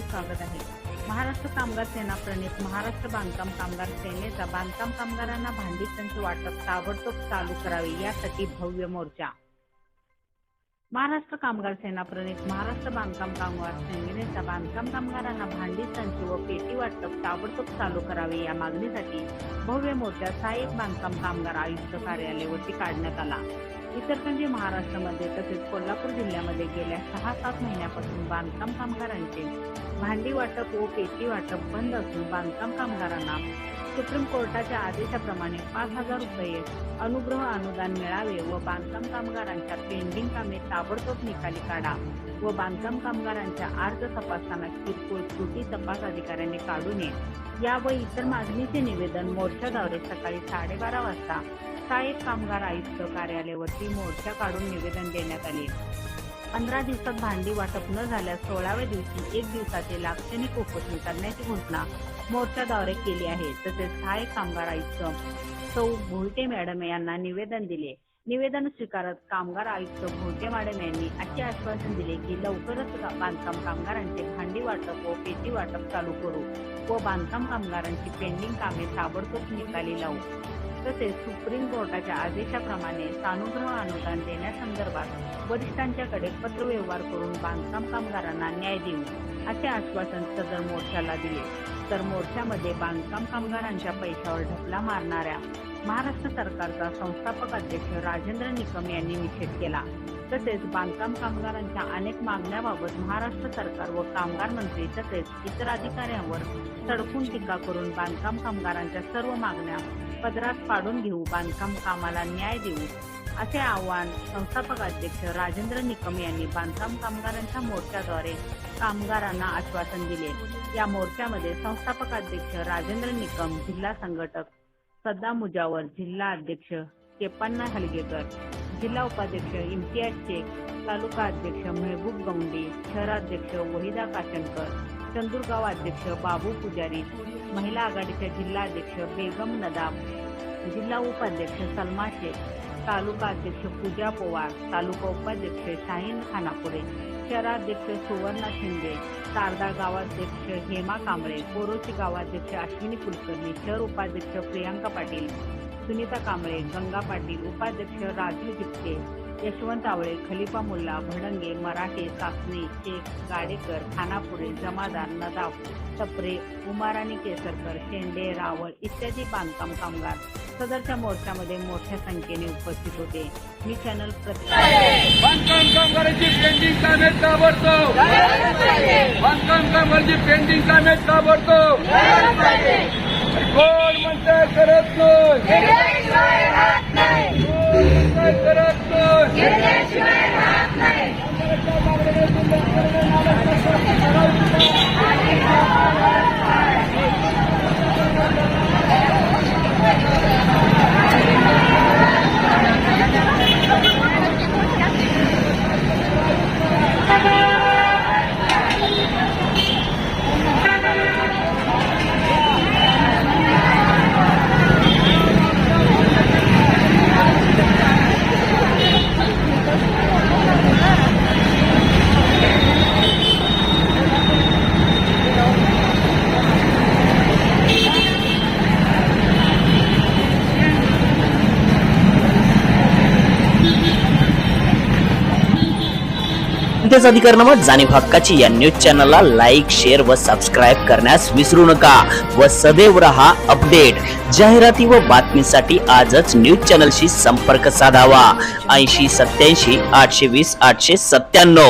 आपले स्वागत आहे। महाराष्ट्र कामगार सेना प्रणित महाराष्ट्र बांधकाम कामगार सेनेचा बांधकाम कामगारांना भांडी संच वाटप ताबडतोब चालू करावे यासाठी भव्य मोर्चा। महाराष्ट्र कामगार सेना प्रणित महाराष्ट्र बांधकाम कामगार सेनेचा बांधकाम कामगारांना भांडी संच व पेटी वाटप ताबडतोब चालू करावे या मागणीसाठी भव्य मोर्चा सहाय्यक बांधकाम कामगार आयुक्त कार्यालयावरती काढण्यात आला। इचलकरंजी महाराष्ट्रामध्ये तसेच कोल्हापूर जिल्ह्यामध्ये गेल्या 6-7 महिन्यापासून बांधकाम कामगारांचे भांडी वाटप व पेटी वाटप बंद असून बांधकाम कामगारांना सुप्रीम कोर्टाच्या आदेशाप्रमाणे 5,000 रुपये अनुग्रह अनुदान मिळावे व बांधकाम कामगारांच्या पेंडिंग कामे ताबडतोब निकाली काढा व बांधकाम कामगारांच्या अर्ज तपासताना किरकोळ त्रुटी तपास अधिकाऱ्यांनी काढू नये या व इतर मागणीचे निवेदन मोर्चाद्वारे सकाळी 12:30 वाजता सहाय्यक कामगार आयुक्त कार्यालयावरती मोर्चा काढून निवेदन देण्यात आले। 15 दिवसात भांडी वाटप न झाल्यास 16व्या दिवशी 1 दिवसाचे लाक्षणिक उपोषण करण्याची घोषणा मोर्चाद्वारे केली आहे। तसेच सहाय्यक कामगार आयुक्त सौ भोलटे मॅडम यांना निवेदन दिले। निवेदन स्वीकारत कामगार आयुक्त भोलटे मॅडम यांनी असे आश्वासन दिले की लवकरच बांधकाम कामगारांचे भांडी वाटप व पेटी वाटप चालू करू व बांधकाम कामगारांची पेंडिंग कामे ताबडतोब निकाली लावू। तसेच सुप्रीम कोर्टाच्या आदेशाप्रमाणे सानुग्रह अनुदान देण्यासंदर्भात वरिष्ठांच्याकडे पत्रव्यवहार करून बांधकाम कामगारांना न्याय देऊ असे आश्वासन सदर मोर्चाला दिले। तर मोर्चामध्ये बांधकाम कामगारांच्या पैशावर ढपला मारणाऱ्या महाराष्ट्र सरकारचा संस्थापक अध्यक्ष राजेंद्र निकम यांनी निषेध केला। तसेच बांधकाम कामगारांच्या अनेक मागण्याबाबत महाराष्ट्र सरकार व कामगार मंत्री तसेच इतर अधिकाऱ्यांवर सडकून टीका करून बांधकाम कामगारांच्या सर्व मागण्या पदरात पाडून घेऊ बांधकाम कामाला न्याय देऊ असे आवाहन संस्थापक अध्यक्ष राजेंद्र निकम यांनी बांधकाम कामगारांच्या मोर्चाद्वारे कामगारांना आश्वासन दिले। या मोर्चामध्ये संस्थापक अध्यक्ष राजेंद्र निकम, जिल्हा संघटक सद्दाम मुजावर, जिल्हा अध्यक्ष केपन्ना हलगेकर, जिल्हा उपाध्यक्ष इम्तियाज शेख, तालुका अध्यक्ष महबूब गौंडी, शहराध्यक्ष वहिदा काशनकर, चंदूरगाव अध्यक्ष बाबू पुजारी, महिला आघाडीच्या जिल्हा अध्यक्ष बेगम नदाब, जिल्हा उपाध्यक्ष सलमा शेख, तालुका अध्यक्ष पूजा पवार, तालुका उपाध्यक्ष शाहीन खानापुरे, शहराध्यक्ष सुवर्णा शिंदे, तारदाळ गावाध्यक्ष हेमा कांबळे, कोरोची गावाध्यक्ष अश्विनी कुलकर्णी, शहर उपाध्यक्ष प्रियांका पाटील, सुनीता कांबळे, गंगा पाटील, उपाध्यक्ष राजू जिपके, यशवंत आवळे, खलिफा मुल्ला, भडंगे, मराठे, सासने, शेख, गाडेकर, खानापुरे, जमादार, नदाब, टपरे, उमाराणी केसरकर, शेंडे, रावळ इत्यादी बांधकाम कामगार सदरच्या मोर्चामध्ये मोठ्या संख्येने उपस्थित होते। मी चॅनल बांधकाम कामगारांची पेंडिंग कामे ताबडतोब, बांधकाम कामगारांची पेंडिंग कामे ताबडतोब, कोण म्हणतंय करत नाही, करत कोणत्याच अधिकारनामा जाणीव हक्काची या न्यूज चॅनलला लाईक, शेअर व सबस्क्राईब करण्यास विसरू नका व सदैव रहा अपडेट। जाहिराती व बातमीसाठी आजच न्यूज चॅनलशी संपर्क साधावा। 80 87 820 897।